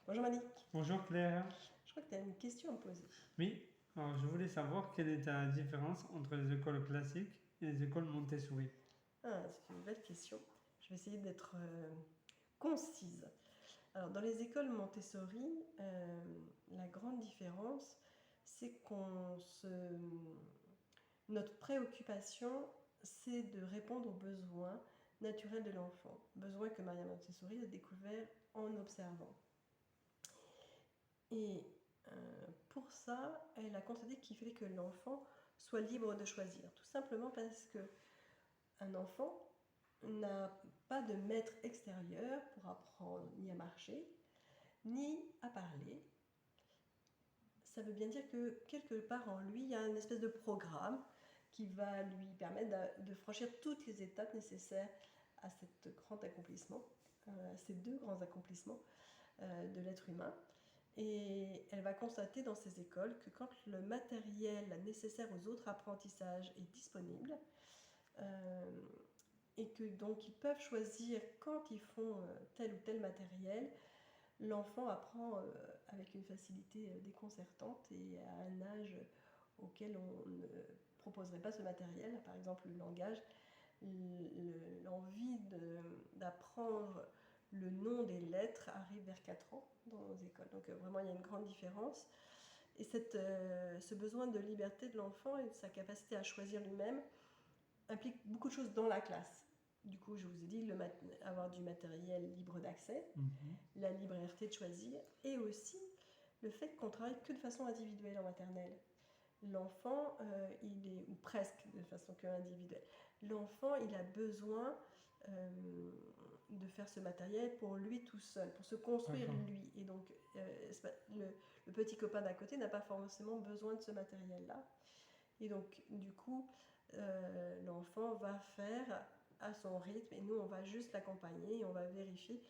Bonjour Malik, Bonjour Claire. je crois que tu as une question à me poser. Oui, alors je voulais savoir quelle est la différence entre les écoles classiques et les écoles Montessori. Ah, c'est une belle question. Je vais essayer d'être concise. Alors, dans les écoles Montessori, la grande différence, c'est notre préoccupation, c'est de répondre aux besoins naturels de l'enfant. Besoins que Maria Montessori a découvert en observant. Et pour ça, elle a constaté qu'il fallait que l'enfant soit libre de choisir. Tout simplement parce que un enfant n'a pas de maître extérieur pour apprendre ni à marcher, ni à parler. Ça veut bien dire que quelque part en lui, il y a une espèce de programme qui va lui permettre de franchir toutes les étapes nécessaires à cet grand accomplissement, à ces deux grands accomplissements de l'être humain. Et elle va constater dans ces écoles que quand le matériel nécessaire aux autres apprentissages est disponible, et que donc ils peuvent choisir quand ils font tel ou tel matériel, l'enfant apprend avec une facilité déconcertante et à un âge auquel on ne proposerait pas ce matériel, par exemple le langage, l'envie d'apprendre le nom des lettres arrive vers 4 ans dans nos écoles. Donc vraiment, il y a une grande différence. Et ce besoin de liberté de l'enfant et de sa capacité à choisir lui-même implique beaucoup de choses dans la classe. Du coup, je vous ai dit, avoir du matériel libre d'accès, la liberté de choisir, et aussi le fait qu'on travaille que de façon individuelle en maternelle. L'enfant, ou presque de façon que individuelle, l'enfant, il a besoin de faire ce matériel pour lui tout seul, pour se construire lui. Et donc, le petit copain d'à côté n'a pas forcément besoin de ce matériel-là. Et donc, du coup, l'enfant va faire à son rythme et nous, on va juste l'accompagner et on va vérifier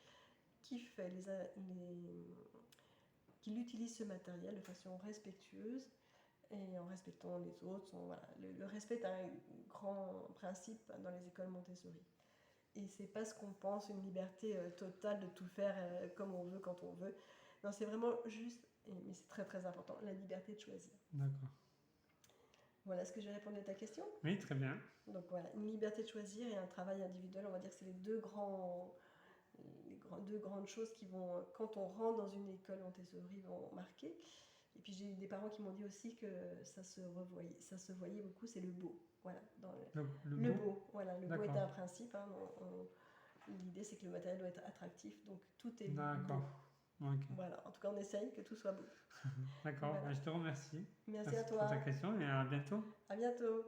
qu'il utilise ce matériel de façon respectueuse et en respectant les autres. Voilà. Le respect est un grand principe dans les écoles Montessori. Et c'est pas ce qu'on pense, une liberté totale de tout faire comme on veut, quand on veut. Non, c'est vraiment juste, mais c'est très très important, la liberté de choisir. D'accord. Voilà, est-ce que j'ai répondu à ta question? Oui, très bien. Donc voilà, une liberté de choisir et un travail individuel, on va dire que c'est les deux grandes choses qui vont, quand on rentre dans une école Montessori, vont marquer. Et puis j'ai eu des parents qui m'ont dit aussi que ça se voyait beaucoup, c'est le beau. Voilà, dans le beau. Voilà, le beau est un principe. Hein, l'idée c'est que le matériel doit être attractif, donc tout est beau. D'accord. Okay. Voilà, en tout cas on essaye que tout soit beau. D'accord, voilà. Je te remercie. Merci à toi. Pour ta question et à bientôt. À bientôt.